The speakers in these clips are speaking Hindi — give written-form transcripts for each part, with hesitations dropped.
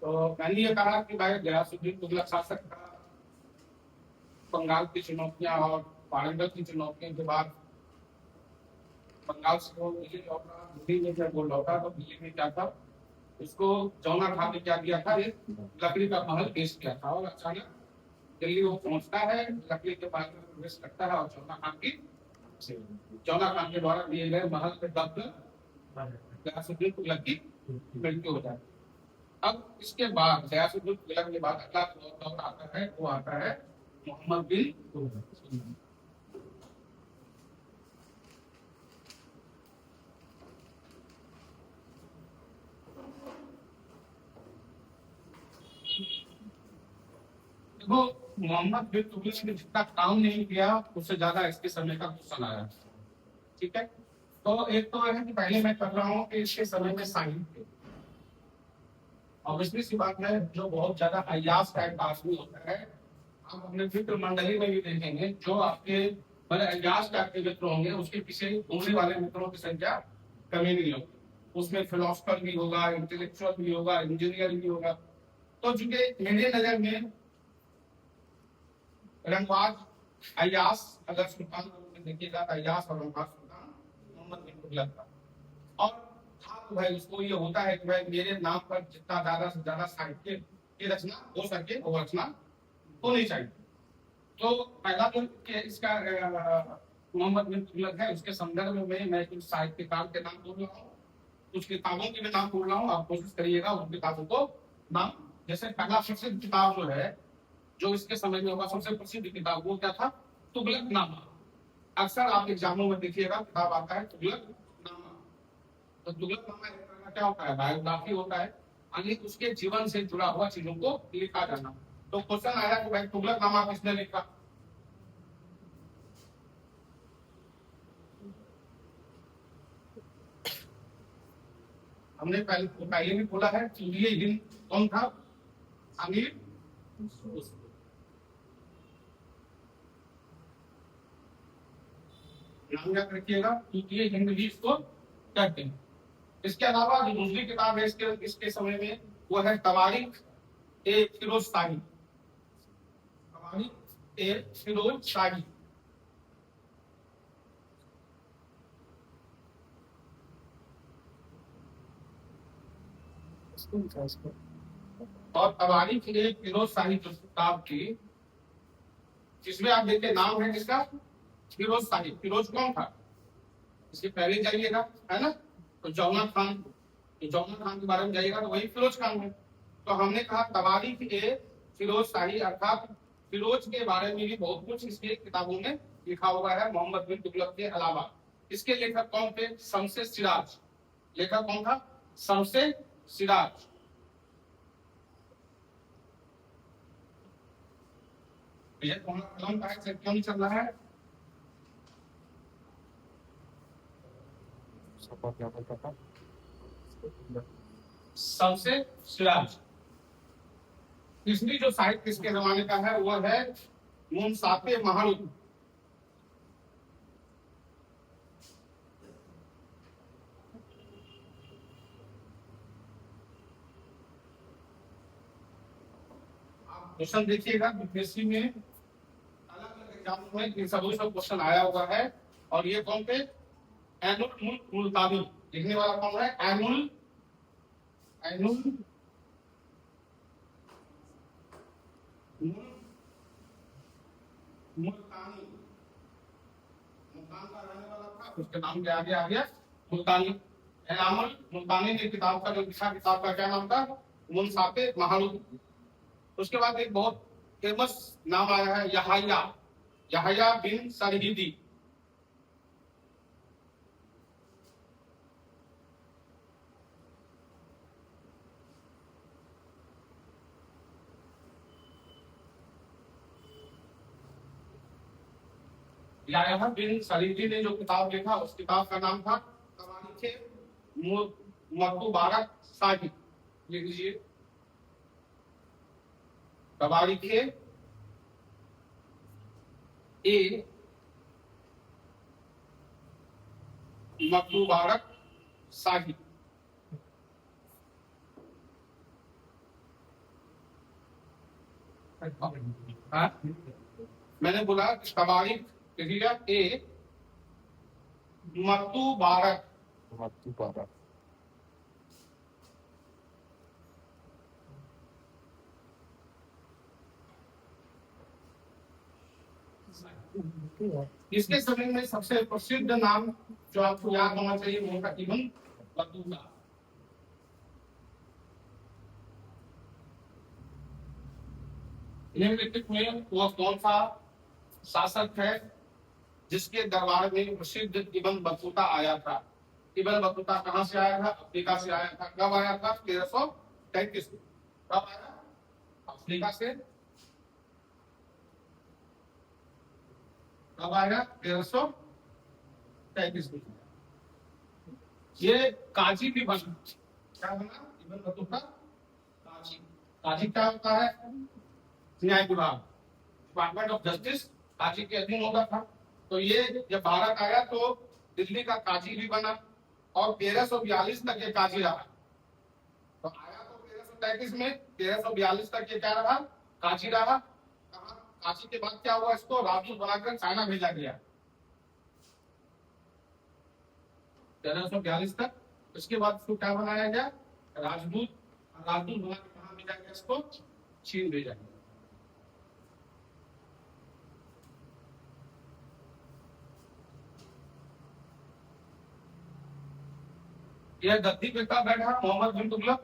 तो मैंने ये कहा कि भाई गयासुद्दीन तुगलक शासक का बंगाल की चुनौतियां और पारंगत की चुनौतियों के बाद बंगाल से वो दिल्ली लौटा। दिल्ली में जब वो लौटा तो दिल्ली में क्या था, उसको जौना खान ने क्या किया था, एक लकड़ी का महल पेश किया था। और अचानक दिल्ली वो पहुंचता है, लकड़ी के महल में प्रवेश करता है और जौना खान के द्वारा दिए गए महल में दब गयासुद्दीन तुगलक की मृत्यु हो जाती है। अब इसके बाद गयासुद्दीन तुगलक के बाद अगला दौर आता है, वो आता है मोहम्मद बिन तुगलक। देखो, मोहम्मद बिन तुगलक ने जितना काम नहीं किया उससे ज्यादा इसके समय का क्वेश्चन आया। ठीक है, तो एक तो है कि पहले मैं कर रहा हूँ कि इसके समय में साहित्य, ऑब्वियसली सी बात है, जो बहुत ज्यादा अयास टाइप का आदमी होता है, आप अपने मित्र मंडली में भी देखेंगे, जो आपके मतलब अयास टाइप के मित्र होंगे, उसके पीछे घूमने वाले मित्रों की संख्या कमी नहीं होगी। उसमें फिलोसफर भी होगा, इंटेलेक्चुअल भी होगा, इंजीनियर भी होगा। तो चूंकि मेरी नजर में रंगबाज अयास अगर सुल्तान के रूप में देखिएगा तो अयास और रंगबाज सुल्तान मोहम्मद बिन तुगलक था। और था तो भाई उसको ये होता है कि भाई मेरे नाम पर जितना ज्यादा से ज्यादा साहित्य की रचना हो सके वो रचना होनी चाहिए। तो पहला जो इसका मोहम्मद बिन तुगलक है, उसके संदर्भ में मैं कुछ साहित्यकार के नाम बोल रहा हूँ, कुछ किताबों के भी नाम बोल रहा हूँ। आप कोशिश करिएगा उन किताबों को नाम, जैसे पहला प्रसिद्ध किताब जो है, जो इसके समय में होगा सबसे प्रसिद्ध किताब, वो क्या था, तुगलकनामा। अक्सर आप एग्जामों में देखिएगा किताब आता है तुगलकनामा। तो तुगलकनामा एक तरह का क्या होता है, बायोग्राफी होता है, यानी उसके जीवन से जुड़ा हुआ चीजों को लिखा जाना। तो क्वेश्चन आया कि भाई तुगलकनामा किसने लिखा। हमने पहले भी बोला है चुगली हिंद कौन था, अमीर नाम याद रखिएगा, चुगली हिंद भी इसको कहते हैं। इसके अलावा जो दूसरी किताब है इसके समय में, वो है तवारीख ए फिरोज शाही। तवारीख ए फिरोज शाही। और तवारीख ए फिरोज शाही जो किताब की, जिसमें आप देखिए नाम है किसका, फिरोज शाही। फिरोज कौन था, इसके पहले जाइएगा, है ना, तो जौना खान, तो जौना खान के बारे में जाइएगा तो वही फिरोज खान है। तो हमने कहा तवारीख ए फिरोज शाही, अर्थात फिरोज के बारे में भी बहुत कुछ इसके किताबों में लिखा हुआ है मोहम्मद बिन तुगलक के अलावा। इसके लेखक कौन थे, शमसे सिराज। लेखक कौन था, शमसे सिराज। ये तुम्हारा कलम का क्यों नहीं चल रहा है, शमसे सिराज। तीसरी जो साहित्य इसके जमाने का है वो है मुंसाफे महारुद। क्वेश्चन देखिएगा यूपीएससी में अलग अलग एग्जाम में इन सब क्वेश्चन आया हुआ है। और ये कौन थे, एनुल मुल्क मुल्तानी। लिखने वाला कौन है, एनुल एनुल मुल्तानी। मुल्तान का रहने वाला था, उसके नाम के आगे आ गया मुल्तानी। एनामुल मुल्तानी ने किताब का जो लिखा, किताब का क्या नाम था, मुंसाफे महारुद। उसके बाद एक बहुत फेमस नाम आया है यहाया, यहाया बिन सरहिदी। यहाया बिन सरहिदी ने जो किताब लिखा, उस किताब का नाम था तवारीखे मकतूबारक शाही। लिख लीजिए, तवारीखे ए मकतूबारक शाही। हाँ? मैंने बोला कि तबारीक लिखिएगा ए मतुबारक। इसके समय में सबसे प्रसिद्ध नाम जो आपको याद होना चाहिए वो था इब्न बतूता। निम्नलिखित में वह कौन सा शासक है जिसके दरबार में प्रसिद्ध इब्न बतूता आया था? इब्न बतूता कहां से आया था? अफ्रीका से आया था। कब आया था? 1333 में। कब आया? अफ्रीका से। कब आया? 1333 में। ये काजी भी बना। क्या बना? इब्न बतूता काजी। काजी क्या होता है? न्याय विभाग, डिपार्टमेंट ऑफ जस्टिस काजी के अधीन होता था। तो ये जब भारत आया तो दिल्ली का काजी भी बना और 1342 तक ये काजी रहा। तो आया तो 1333 में, 1342 तक ये क्या रहा? काजी रहा। काजी के बाद क्या हुआ? इसको राजदूत बनाकर चाइना भेजा गया 1342 तक। उसके बाद इसको क्या बनाया गया? राजदूत। राजदूत बना के कहां भेजा गया? इसको चीन भेजा गया। यह गद्दी पे कब बैठा? मोहम्मद बिन तुगलक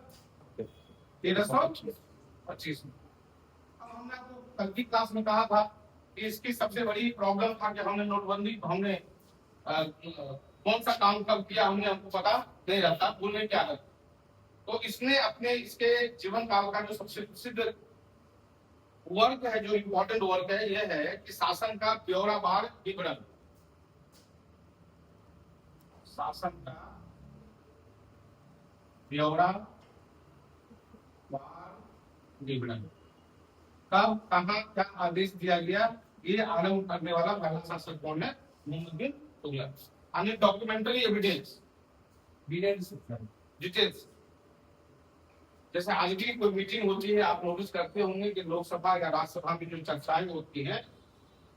1325 में। अब हमने आपको कल की क्लास में कहा था कि इसकी सबसे बड़ी प्रॉब्लम था कि हमने नोटबंदी, हमने कौन सा काम कब किया हमको पता नहीं रहता, भूलने की आदत। तो इसने अपने इसके जीवन काल का जो सबसे प्रसिद्ध वर्क है, जो इम्पोर्टेंट वर्क है, यह है कि शासन का ब्यौरावार विवरण। शासन का ब्यौरावार विवरण। कब, कहां, क्या आदेश दिया गया, ये आरंभ करने वाला पहला शासक कौन है? मोहम्मद बिन तुगलक। अन्य डॉक्यूमेंटरी एविडेंस, डिटेल्स। जैसे आज भी कोई मीटिंग होती है, आप नोटिस करते होंगे कि लोकसभा या राज्यसभा में जो चर्चाएं होती हैं,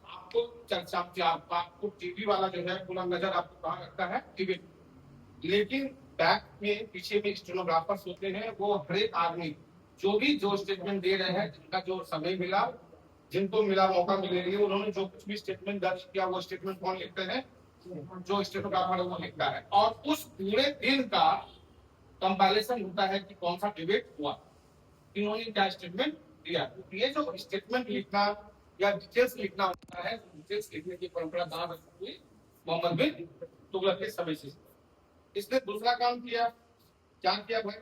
आपको चर्चा आपको टीवी वाला जो है पूरा नजर आपको कहां रखता है? टीवी। लेकिन बैक में पीछे में स्टेनोग्राफर्स होते हैं, वो हर एक आदमी जो स्टेटमेंट दे रहे हैं, जिनका जो समय मिला, जिनको मिला मौका मिले, उन्होंने जो कुछ भी स्टेटमेंट दर्ज किया वो स्टेटमेंट कौन लिखते हैं? जो स्टेनोग्राफर वो लिखता है। और उस पूरे दिन का कंपाइलेशन होता है कि कौन सा डिबेट हुआ, इन्होंने क्या स्टेटमेंट दिया। ये जो स्टेटमेंट लिखना या डिटेल्स लिखना होता है, डिटेल्स लिखने की परंपरा कहां से शुरू हुई? मोहम्मद बिन तुगलक के समय से। इसने दूसरा काम किया, क्या किया भाई?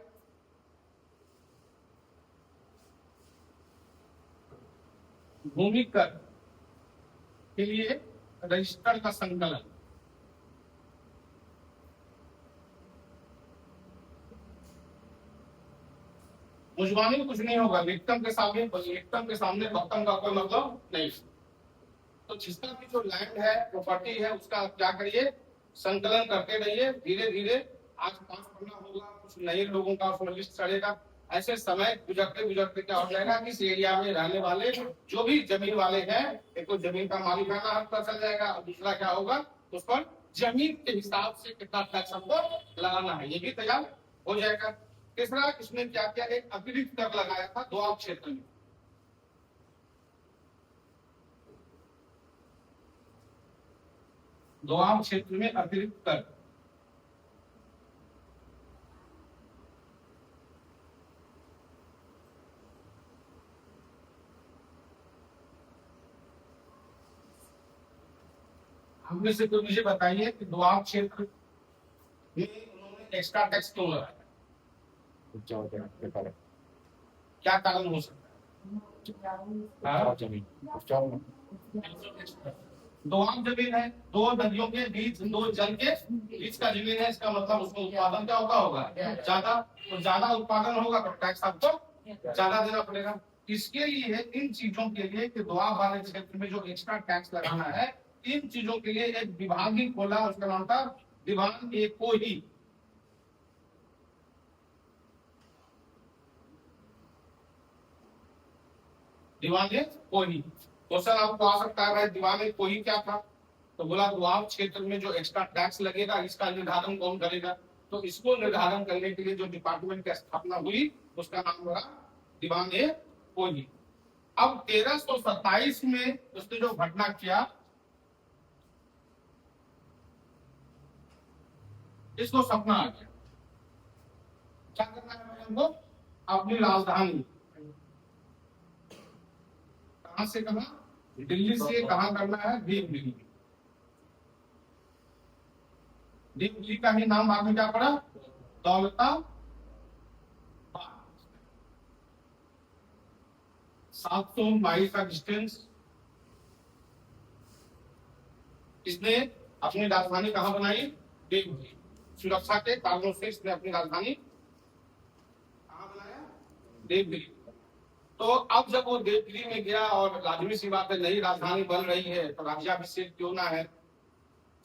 भूमि कर के लिए रजिस्टर का संकलन। मुझवानी में कुछ नहीं होगा, विक्टिम के सामने भक्तम का कोई मतलब नहीं। तो जिसका भी जो लैंड है, प्रॉपर्टी है, उसका क्या करिए? संकलन करते रहिए धीरे धीरे। आज 5 पन्ना होगा, कुछ नए लोगों का उसमें लिस्ट चढ़ेगा। ऐसे समय गुजरते गुजरते क्या हो जाएगा कि इस एरिया में रहने वाले जो भी जमीन वाले हैं, एक तो जमीन का मालिकाना हक पता चल जाएगा, और दूसरा क्या होगा, उस पर जमीन के हिसाब से कितना टैक्स हमको लगाना है, ये भी तैयार हो जाएगा। तीसरा, इसने क्या किया? एक अतिरिक्त कर लगाया था दोआब क्षेत्र में। दोआब क्षेत्र में अतिरिक्त कर। हम में से कोई मुझे बताइए कि दोआब क्षेत्र में उन्होंने एक्स्ट्रा टैक्स क्यों लगाया? क्या कारण हो सकता है? दोआब जमीन है, दो नदियों के बीच, दो जल के बीच का जमीन है, इसका मतलब उसको उत्पादन क्या होगा? ज्यादा। तो ज्यादा उत्पादन होगा तो टैक्स आपको ज्यादा देना पड़ेगा। इसके लिए, इन चीजों के लिए कि दोआब वाले क्षेत्र में जो एक्स्ट्रा टैक्स लगाना है, इन चीजों के लिए एक विभाग ही खोला, उसका नाम था विभाग एको ही। दीवाने कोही। क्वेश्चन आपको आ सकता है भाई दीवाने कोही क्या था, तो बोला दुआब क्षेत्र में जो एक्स्ट्रा टैक्स लगेगा इसका निर्धारण कौन करेगा। तो इसको निर्धारण करने के लिए जो डिपार्टमेंट की स्थापना हुई उसका नाम हुआ दीवाने कोही। अब 1327 में उसने जो घटना किया इसको सपना आ गया, क्या करना है भाई हमको, अपनी राजधानी कहां से कहां, दिल्ली से कहां करना है, देवगिरी। देवगिरी का ही नाम बाद में क्या पड़ा, दौलताबाद। 700 माइल का डिस्टेंस। इसने अपनी राजधानी कहां बनाई, देवगिरी। सुरक्षा के कारणों से इसने अपनी राजधानी कहां बनाया, देवगिरी। तो अब जब वो देवगिरी में गया और लाजमी सी बात है नई राजधानी बन रही है तो राज्याभिषेक क्यों ना है,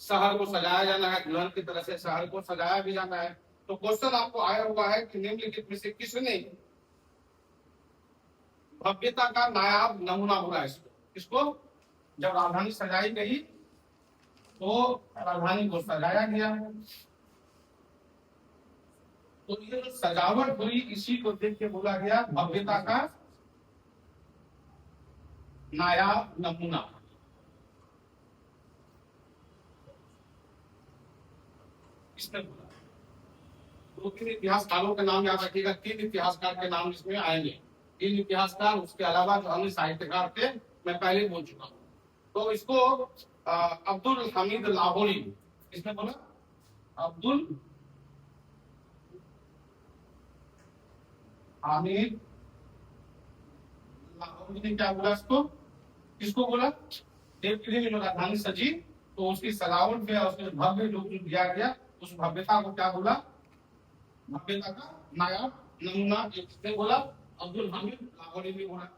शहर को सजाया जाना है, दुल्हन की तरह से शहर को सजाया भी जाना है। तो क्वेश्चन आपको आया हुआ है कि निम्नलिखित में से किसने भव्यता का नायाब नमूना बोला इसको, किसको, जब राजधानी सजाई गई तो राजधानी को सजाया गया, तो ये जो सजावट हुई इसी को देख के बोला गया भव्यता का नायाब नमूना। इसने बोला। दो तीन इतिहासकारों के नाम याद रखिएगा, 3 इतिहासकार के नाम इसमें आएंगे। 3 इतिहासकार, उसके अलावा जो अन्य साहित्यकार थे मैं पहले बोल चुका हूं। तो इसको अब्दुल हमीद लाहौरी, इसने बोला अब्दुल हामिद लाहौरी ने क्या बोला इसको, किसको बोला, देवगिरी में जो राजधानी सजी तो उसकी सजावट में उसके भव्य रूप दिया गया, उस भव्यता को क्या बोला, भव्यता का नायाब नमूना। किसने बोला, अब्दुल हामिद लाहौरी ने बोला।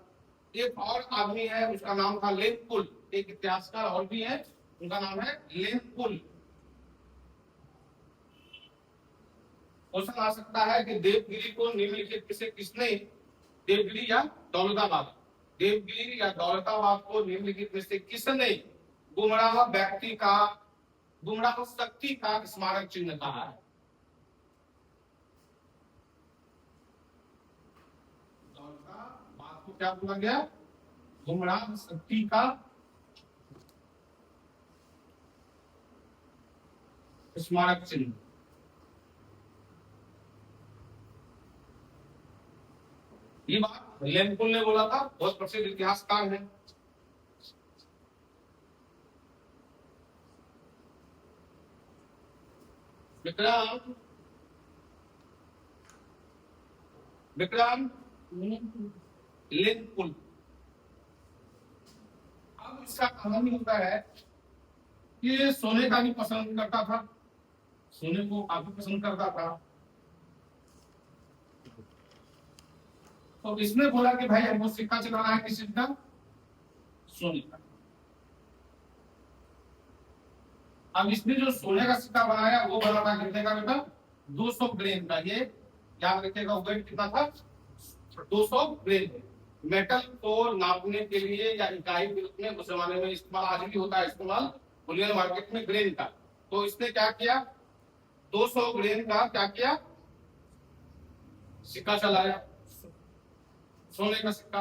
एक और आदमी है उसका नाम था लेनपुल, एक इतिहासकार और भी है उनका नाम है लेनपुल। क्वेश्चन आ सकता है कि देवगिरी को निम्नलिखित में से किसने, देवगिरी या दौलताबाद, देवगिरी या दौलताबाद को निम्नलिखित में से किसने गुमराह व्यक्ति का, गुमराह शक्ति का स्मारक चिन्ह कहा है। दौलताबाद को क्या बोला गया, गुमराह शक्ति का स्मारक चिन्ह। ये बात लेनपुल ने बोला था, बहुत प्रसिद्ध इतिहासकार है। विक्रम लेनपुल। अब इसका कारण होता है कि सोने का भी पसंद करता था, सोने को काफी पसंद करता था। तो इसने बोला कि भाई हमको सिक्का चलाना है, किस चीज का, सोने का। अब इसने जो सोने का सिक्का बनाया वो बना था कितने का बेटा, 200 ग्रेन का। ये याद रखिएगा वेट कितना था, 200 ग्रेन। मेटल को नापने के लिए या इकाई के रूप में उस जमाने में इस्तेमाल, आज भी होता है इस्तेमाल बुलियन मार्केट में ग्रेन का। तो इसने क्या किया, 200 ग्रेन का क्या किया, सिक्का चलाया, सोने का सिक्का।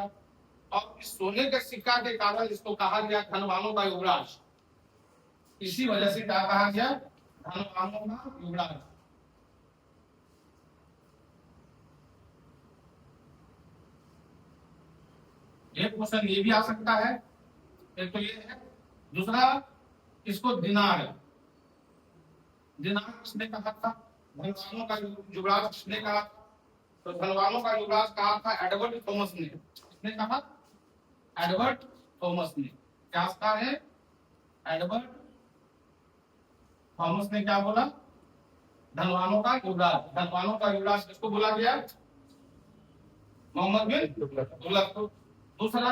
और इस सोने के सिक्का के कारण इसको कहा गया धनवानों का युवराज। इसी वजह से क्या कहा गया, धनवानों का युवराज। एक क्वेश्चन ये भी आ सकता है, एक तो ये है। दूसरा, इसको दिनार, दिनार किसने कहा था, धनवानों का युवराज किसने कहा, तो धनवानों का युवराज कहा था एडवर्ड थॉमस ने। किसने कहा, एडवर्ड थॉमस ने। क्या था है, एडवर्ड थॉमस ने क्या बोला, धनवानों का युवराज। धनवानों का युवराज किसको बोला गया, मोहम्मद बिन तुगलक। दूसरा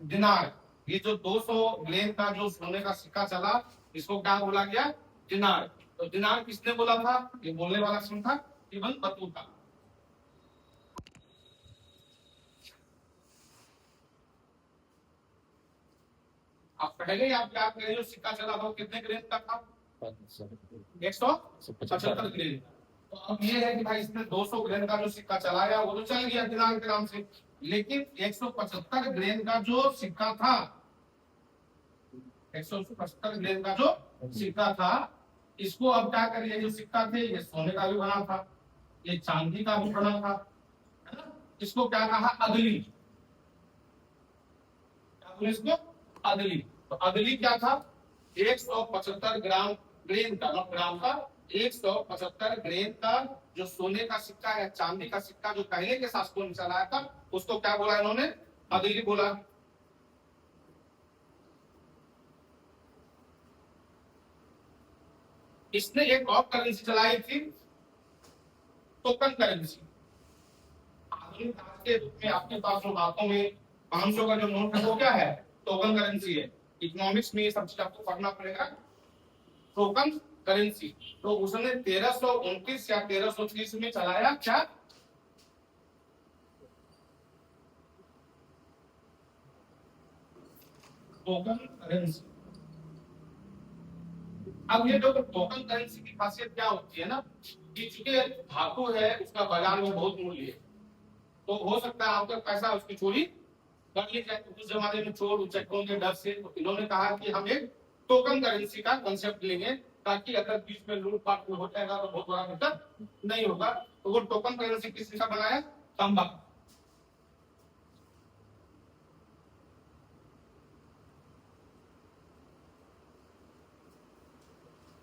दिनार, ये जो 200 ग्रेन का जो सोने का सिक्का चला इसको क्या बोला गया, दिनार। तो दिनार किसने बोला था, ये बोलने वाला कौन था, इब्न बतूता। था। आप पहले ही आप याद करिए, जो सिक्का चला था वो कितने ग्रेन का था? 175 ग्रेन। तो अब ये है कि भाई इसने 200 ग्रेन का जो सिक्का चलाया वो तो चल गया दिनांक के नाम से, लेकिन 175 ग्रेन का जो सिक्का था, 175 ग्रेन का जो सिक्का था, इसको अब क्या करिए, जो सिक्का थे ये सोने का भी बना था, ये चांदी का भी बना था, है ना? इसको क्या कहा? अदली। क्या बोले इसको? अदली। तो अदली क्या था? 175 ग्राम ग्रेन का, ग्राम का 175 ग्रेन का जो सोने का सिक्का या चांदी का सिक्का जो पहले के शासकों ने चलाया था, उसको क्या बोला इन्होंने? अदली बोला। इसने एक और करेंसी चलाई थी, टोकन करेंसी। आधुनिक आज के रूप में आपके पास जो हाथों में 500 का जो नोट है वो क्या है? टोकन करेंसी है। इकोनॉमिक्स में ये सब चीज आपको पढ़ना पड़ेगा, टोकन करेंसी। तो उसने 1329 या 1330 में चलाया क्या? Token currency. अब ये जो टोकन करेंसी की खासियत क्या होती है ना, कि चूंकि धातु है उसका बाजार में बहुत मूल्य है, तो हो सकता है आपका पैसा उसकी चोरी कर ली जाए। तो उस जमाने में चोर उचक्कों के डर से तो इन्होंने कहा कि हम एक टोकन करेंसी का कंसेप्ट लेंगे, ताकि अगर बीच में लूटपाट हो जाएगा तो बहुत बड़ा दिक्कत नहीं होगा। तो वो टोकन करेंसी किसने का बनाया? तांबा।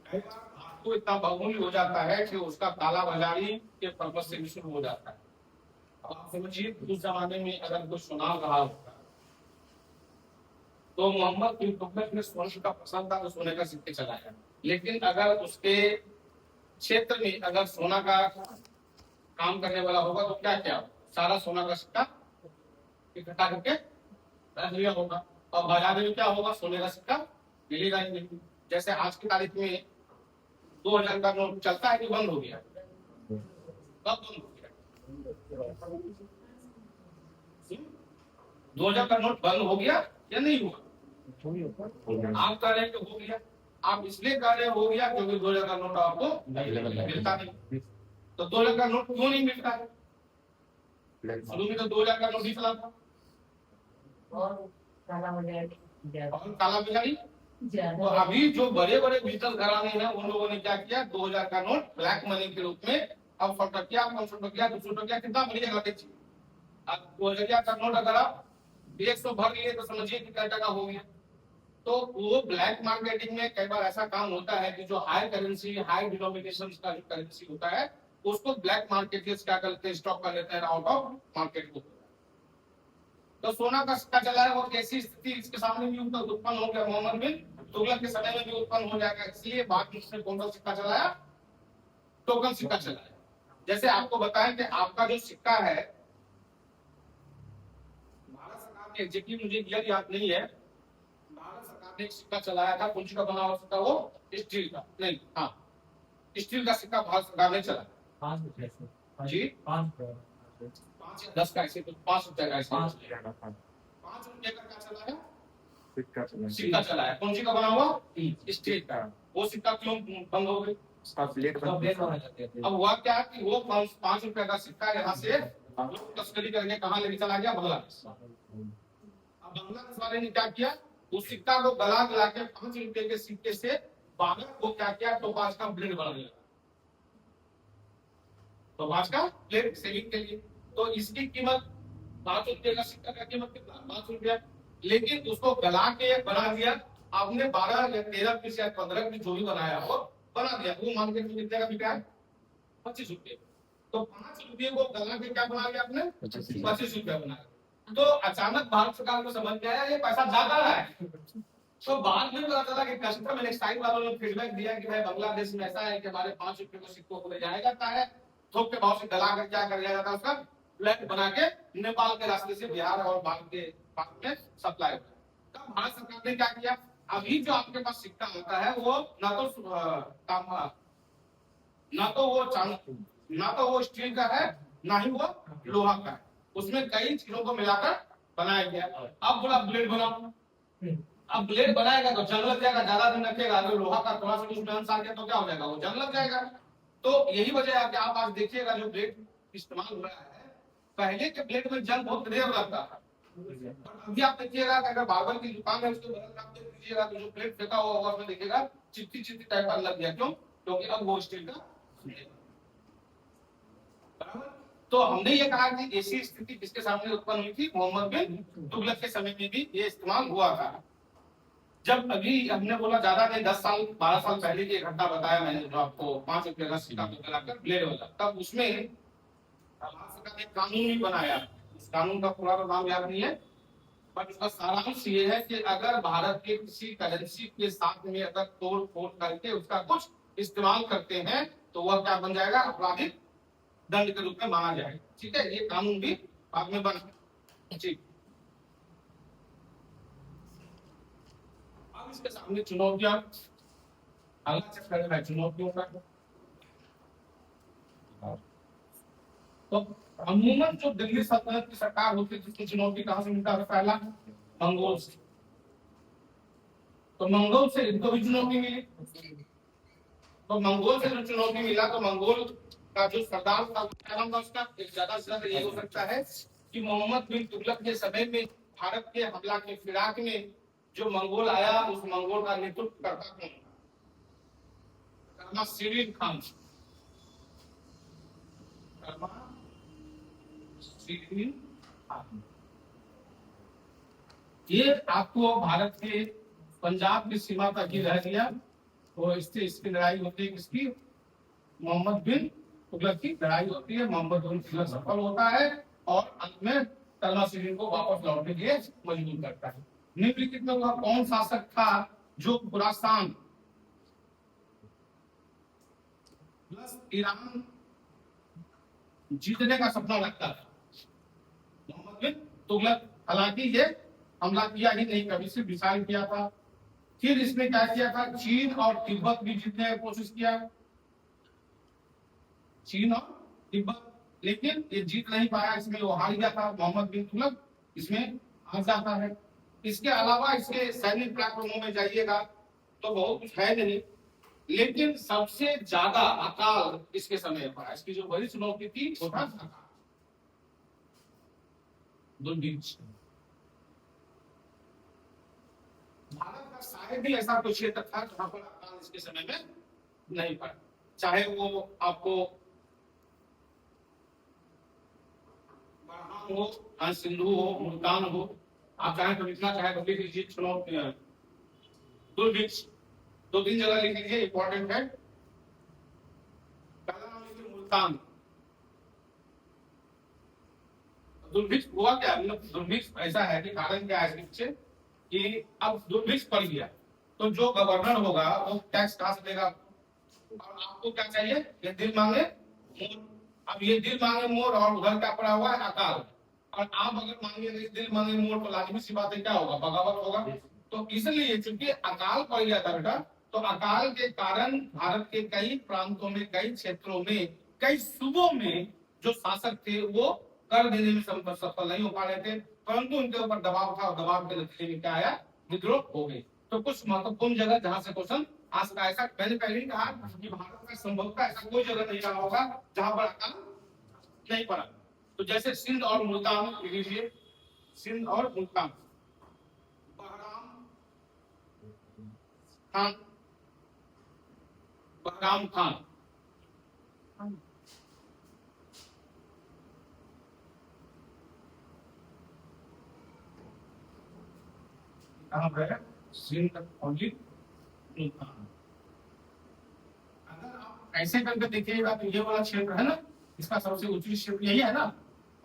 आपको इतना बहुमूल्य हो जाता है कि उसका काला बाजारी के पर्पज से भी शुरू हो जाता है। अब आप समझिए, उस जमाने में अगर कोई सुनार रहा होगा तो मोहम्मद बिन तुगलक ने सोने का पसंद था तो सोने का सिक्के चलाया, लेकिन अगर उसके क्षेत्र में अगर सोना का काम करने वाला होगा तो क्या क्या सारा सोना का सिक्का इकट्ठा करके रख लिया होगा, और बाजार में क्या होगा? सोने का सिक्का मिलेगा ही नहीं। जैसे आज की तारीख में 2000 का नोट चलता है कि बंद हो गया? कब बंद हो गया? 2000 का नोट बंद हो गया या नहीं हुआ? आप कह रहे हैं कि हो गया। आप इसलिए कह रहे हो गया क्योंकि 2000 का नोट आपको मिलता नहीं। तो 2000 का नोट क्यों नहीं मिलता है? शुरू में तो 2000 का नोट ही चला था और काला बाजारी। तो अभी जो बड़े बड़े डिजिटल घराने हैं उन लोगों ने क्या किया? 2000 का नोट ब्लैक मनी के रूप में अब 100 टकिया 500 टकिया 200 टकिया कितना मिलेगा? देखिए, अब 2000 का नोट अगर आप 100 भर लिए तो समझिए कि क्या टका हो गया। तो वो ब्लैक मार्केटिंग में कई बार ऐसा काम होता है कि जो हाई करेंसी, हाई डिनोमिनेशन का जो करेंसी होता है उसको ब्लैक मार्केट क्या करते हैं? स्टॉक कर लेते हैं आउट ऑफ मार्केट को। तो सोना का सिक्का चला है और कैसी स्थिति इसके सामने भी उत्पन्न हो गया? मोहम्मद बिन तुगलक के समय में भी उत्पन्न हो जाएगा। इसलिए बाद में उसने कौन सा सिक्का चलाया? टोकन सिक्का चलाया। जैसे आपको बताएं कि आपका जो सिक्का है, भारत सरकार ने एग्जैक्टली मुझे ईयर याद नहीं है, भारत सरकार ने एक सिक्का चलाया था, कौन सी का बना हुआ सिक्का? वो स्टील का नहीं, हाँ स्टील का सिक्का भारत सरकार ने चला। 5 रुपए जी, 5 या 10 का ऐसे, तो 5 रुपए का ऐसे, 5 रुपए का क्या चला है? सिक्का चला है। कौन सी का बना हुआ? स्टील का। वो सिक्का क्यों बंद हो गई? अब हुआ क्या कि वो 5 रुपए का सिक्का यहाँ से तस्करी करके कहाँ लेके चला गया? बांग्लादेश। अब बांग्लादेश वाले ने क्या किया? उस सिक्का को गला गला के 5 रुपए के सिक्के से बाहर को क्या किया? टोपाज का ब्लेड बना दिया। टोपाज का ब्लेड सेविंग के लिए। तो इसकी कीमत 5 रुपए का सिक्का का कीमत कितना? 5 रुपया। लेकिन उसको गला के बना दिया आपने 12 या 13 पीस या 15 पीस जो भी बनाया हो बना दिया। वो मार्केट में कितने का बिका है? 25 रुपए। तो 5 रुपये को गला के क्या बना दिया आपने? 25 रुपया बनाया। तो अचानक भारत सरकार को समझ में आया ये पैसा ज्यादा है। तो बाद में पता चला कि कस्टम एंड एक्साइज वालों ने फीडबैक दिया कि भाई बांग्लादेश में ऐसा है कि हमारे 5 रुपए को सिक्कों को ले जाया जाता है, थोक के भाव से गला कर क्या कर लिया जाता है? उसका ब्लेड बना के नेपाल के रास्ते से बिहार और भारत के पास में सप्लाई होता है। तब भारत सरकार ने क्या किया? अभी जो आपके पास सिक्का होता है वो ना तो तांबा, ना तो वो चांदी, ना तो वो स्टील का है, ना ही वो लोहा का है। उसमें कई चीजों को मिलाकर बनाया गया। अब बोला ब्लेड बनाओ, अब ब्लेड बनाएगा तो जंग लग जाएगा, ज्यादा दिन रखेगा, अगर लोहा का थोड़ा सा उसमें अंश आ गया तो क्या हो जाएगा, वो जंग लग जाएगा। तो यही वजह है कि आप आज देखिएगा जो ब्लेड इस्तेमाल हो रहा है, पहले के ब्लेड में जंग बहुत रेयर लगता था, और अभी आप देखिएगा कि अगर बार्बर की दुकान है उसके बगल में आप देख लीजिएगा तो जो प्लेट फेंका हुआ होगा उसमें देखिएगा चिपटी चिपटी टाइप का लग गया, क्यों? क्योंकि अब वो स्टील का बराबर। तो हमने ये कहा कि ऐसी स्थिति किसके सामने उत्पन्न हुई थी, मोहम्मद बिन तुगलक के समय में भी ये इस्तेमाल हुआ था। जब अभी हमने बोला ज्यादा नहीं, 10 साल 12 साल पहले की घटना बताया मैंने जो आपको, 5 रुपये का सिक्का को मिलाकर ब्लेड वाला, तब उसमें भारत सरकार ने एक कानून भी बनाया। उस कानून का पूरा नाम याद नहीं है, बट उसका सारांश ये है कि अगर भारत के किसी करेंसी के साथ में अगर तोड़ फोड़ करके उसका कुछ इस्तेमाल करते हैं तो वह क्या बन जाएगा, आपराधिक दंड के रूप में माना जाएगा। ठीक है, ये कानून भी बाद में बना। ठीक, अब इसके सामने चुनौतियां, अगला चैप्टर है चुनौतियों का। तो अमूमन जो दिल्ली सल्तनत की सरकार होती है जिसकी चुनौती कहां से मिलता है, पहला मंगोल से। तो मंगोल से इनको भी चुनौती मिली, तो मंगोल से जो चुनौती मिला तो मंगोल का जो सरदार था क्या नाम था उसका, एक ज्यादा से ज्यादा ये हो सकता है कि मोहम्मद बिन तुगलक के समय में भारत के हमला के फिराक में जो मंगोल आया उस मंगोल का नेतृत्व करता कौन, कर्मा सिविल खान। कर्मा सिविल खान ये आपको भारत के पंजाब की सीमा तक ही रह गया। तो इससे इसकी लड़ाई होती है किसकी, मोहम्मद बिन तुगलक की लड़ाई होती है, मोहम्मद बिन तुगलक सफल होता है और अंत में तलमा सिरीन को वापस लौटने के लिए मजबूर करता है। निम्नलिखित में वह कौन शासक था जो खुरासान प्लस ईरान जीतने का सपना रखता था? मोहम्मद बिन तुगलक। हालांकि ये हमला किया ही नहीं, कभी सिर्फ डिसाइड किया था। फिर इसने क्या किया था, चीन और तिब्बत भी जीतने की कोशिश किया, चीन और तिब्बत, लेकिन ये जीत नहीं पाया, इसमें वो हार गया था मोहम्मद बिन तुगलक, इसमें हार जाता है। इसके अलावा इसके सैनिक पराक्रमों में जाइएगा तो बहुत कुछ है नहीं, लेकिन सबसे ज्यादा अकाल इसके समय पर, इसकी जो बड़ी चुनौती थी वो था दुर्भिक्ष। भारत का शायद ही ऐसा कोई क्षेत्र था जहां पर अकाल इसके समय में नहीं पड़ा, चाहे वो आपको हो, सिंधु हो, मुल्तान हो, आप चाहे तो लिखना चाहे तो लिख लीजिए चुनौती दुर्भिक्ष। 2-3 जगह लिख लीजिए, इंपॉर्टेंट है। पहला नाम लिखिए मुल्तान। दुर्भिक्ष हुआ क्या, दुर्भिक्ष ऐसा है कि कारण क्या है पीछे कि अब दुर्भिक्ष पड़ गया तो जो गवर्नर होगा वो टैक्स कहां से देगा, और आपको क्या चाहिए, ये दिल मांगे मोर। अब ये दिल मांगे मोर और उधर क्या पड़ा हुआ है, अकाल। और आप अगर मांगे दिल मांगे मोर तो लाजमी सी बात है क्या होगा, बगावत होगा। तो इसलिए चूंकि अकाल पड़ गया था बेटा, तो अकाल के कारण भारत के कई प्रांतों में, कई क्षेत्रों में, कई सूबों में जो शासक थे वो कर देने में सफल नहीं हो पा रहे थे, परंतु उनके ऊपर दबाव था और दबाव के नतीजे में क्या आया, विद्रोह हो गए। तो कुछ महत्वपूर्ण जगह जहां से क्वेश्चन आ सकता है, ऐसा मैंने पहले ही कहा कि भारत का संभवतः ऐसा कोई जगह नहीं रहा होगा जहां पर अकाल नहीं पड़ा। तो जैसे सिंध और मुल्तान लीजिए, सिंध और मुल्तान, बहराम खान, बहराम खान कहां पर है, सिंध और मुल्तान। अगर आप ऐसे करके देखिएगा तो ये वाला क्षेत्र है ना, इसका सबसे ऊंची क्षेत्र यही है ना,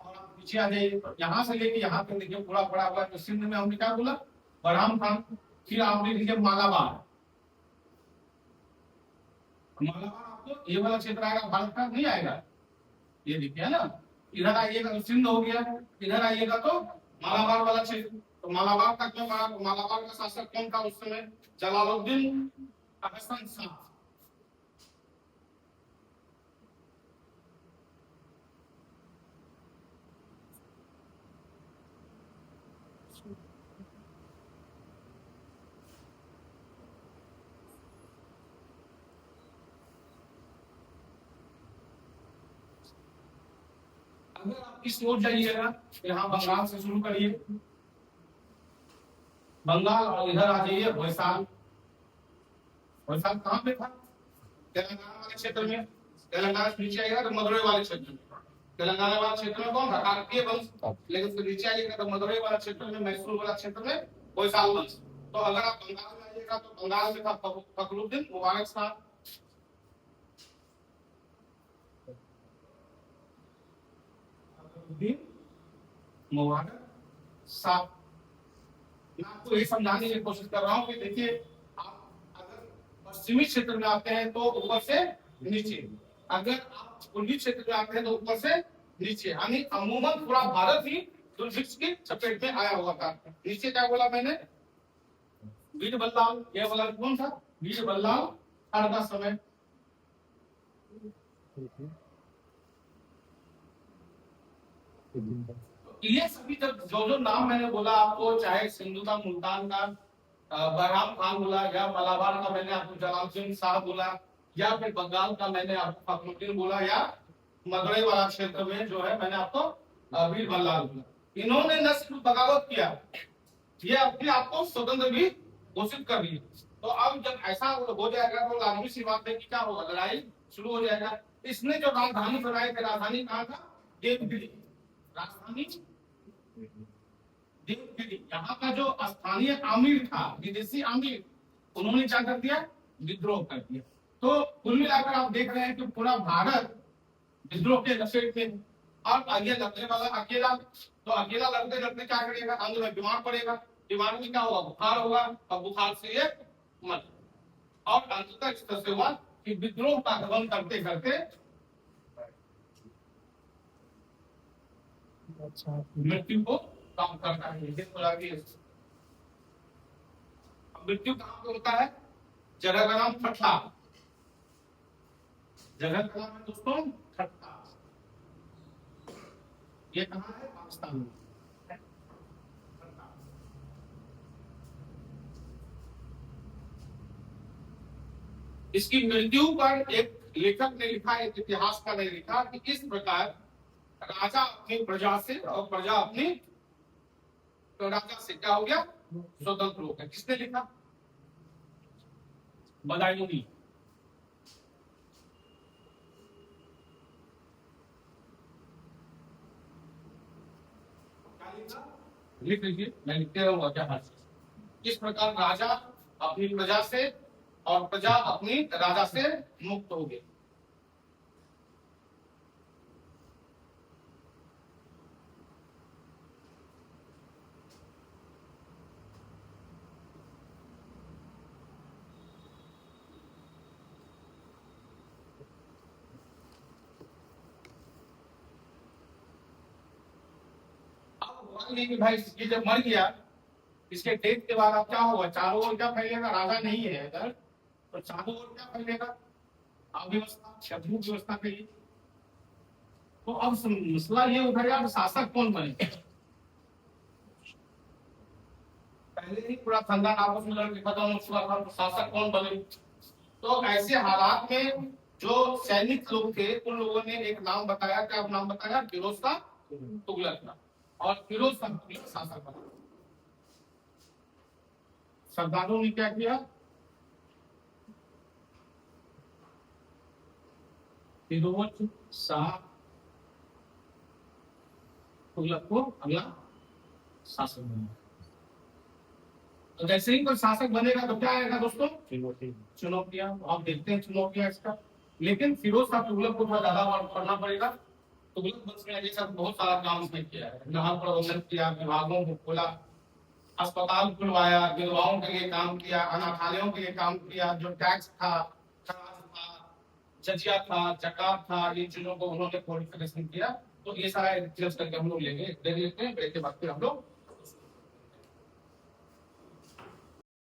और आप पीछे आ जाइए तो यहाँ से लेके यहाँ तक देखिए पूरा पड़ा हुआ है। तो सिंध में हमने क्या बोला, बरहाम खान। फिर आप देख लीजिए मालाबार, मालाबार आपको ये वाला क्षेत्र आएगा, भारत का नहीं आएगा, ये देखिए ना। इधर आइएगा तो सिंध हो गया, इधर आइएगा तो मालाबार वाला क्षेत्र। तो मालाबार का क्यों कहा, मालाबार का शासक कौन था उस समय, जलालुद्दीन अहसन शाह। अगर आप इस ओर जाइएगा तो यहाँ बंगाल से शुरू करिए, बंगाल, और इधर आ जाइए वैशाल। वैशाल कहाँ पे था? तेलंगाना वाले क्षेत्र में। तेलंगाना से नीचे आएगा तो मदुरई वाले क्षेत्र में। तेलंगाना वाला क्षेत्र में कौन था? काकतीय वंश। लेकिन उसके नीचे आइएगा तो मदुरई वाला क्षेत्र में, मैसूर वाला क्षेत्र में वैशाल वंश। तो अगर आप बंगाल में आइएगा तो बंगाल में था फखरुद्दीन मुबारक शाह। मुबारक शाह। मैं आपको ये समझाने की कोशिश कर रहा हूँ कि देखिए, आप अगर पश्चिमी क्षेत्र में आते हैं तो ऊपर से नीचे, अगर आप पूर्वी क्षेत्र में आते हैं तो ऊपर से नीचे, यानी अमूमन पूरा भारत ही दुर्भिक्ष की चपेट में आया हुआ था। नीचे क्या बोला मैंने? वीर बल्लाल, यह वाला कौन था? वीर बल्लाल हर का समय। ये सभी जो नाम मैंने बोला आपको, चाहे सिंधु का मुल्तान का बहराम खान बोला, या मलाबार का मैंने आपको जलालुद्दीन शाह बोला, या फिर बंगाल का मैंने आपको फखरुद्दीन बोला, या मदुरई वाला क्षेत्र में जो है मैंने आपको वीर बल्लाल बोला, इन्होंने न सिर्फ बगावत किया, ये अपने आपको स्वतंत्र भी घोषित कर दिए। तो अब जब ऐसा हो जाएगा तो लाजमी सी बात है कि क्या होगा? लड़ाई शुरू हो जाएगा। इसने जो राजधानी बनाई थी, राजधानी कहाँ था? देवगिरी। राजधानी देवगिरी। यहाँ का जो स्थानीय आमिर था, विदेशी आमिर, उन्होंने क्या कर दिया? विद्रोह कर दिया। तो कुल मिलाकर आप देख रहे हैं कि पूरा भारत विद्रोह के लपेट में। और आगे लड़ने वाला अकेला, तो अकेला लड़ते लड़ते क्या करेगा? अंत में बीमार पड़ेगा। बीमार में क्या होगा? बुखार होगा, और बुखार से ये मर, और अंततः इस तरह से हुआ कि विद्रोह का दमन करते करते मृत्यु को कम करता है। मृत्यु कहाँ पे होता है? जगह का नाम ठट्ठा। जगह का नाम है दोस्तों ठट्ठा। ये कहाँ है? पाकिस्तान में। इसकी मृत्यु पर एक लेखक ने लिखा, एक इतिहासकार ने लिखा कि इस प्रकार राजा अपनी प्रजा से और प्रजा अपनी, तो राजा से क्या हो गया? स्वतंत्र हो गया। किसने लिखा? बदायूनी। लिख लीजिए, मैं लिखते रहूंगा क्या हर चीज। इस प्रकार राजा अपनी प्रजा से और प्रजा अपनी राजा से मुक्त हो गई। नहीं कि भाई ये जब मर गया, इसके डेथ के बाद अब क्या होगा? चारों ओर क्या फैलेगा? राजा नहीं है इधर, तो चारों ओर क्या फैलेगा? अव्यवस्था, शत्रु व्यवस्था कहिए। तो अब मसला ये उठेगा, शासक कौन बने? पहले ही पूरा खानदान आपस में लड़के खत्म हो चुका था, तो शासक कौन बने? तो ऐसे हालात में जो सैनिक लोग थे, उन लोगों ने एक नाम बताया। क्या नाम बताया? फिरोज शाह तुगलक का। और फिरोज शाह तुगलक शासक बना। सरदारों ने क्या किया? फिरोज शाह तुगलक को अगला शासक बना। तो जैसे ही कोई शासक बनेगा तो क्या आएगा दोस्तों? चुनौतियां। आप देखते हैं चुनौतियां इसका। लेकिन फिरोज शाह तुगलक को थोड़ा ज्यादा पढ़ना पड़ेगा। तुगलक वंश में ऐसा बहुत सारा काम उसने किया है। नहर प्रबंधन किया, विभागों को खोला, अस्पताल खुलवाया, विधवाओं के लिए काम किया, अनाथालयों के लिए काम किया, जो टैक्स था, जजिया था, जकात था, इन चीजों को उन्होंने प्रोहिबिशन किया। तो ये सारा डिस्कस करके हम लोग लेंगे, देख लेते हैं, ब्रेक के बाद फिर हम लोग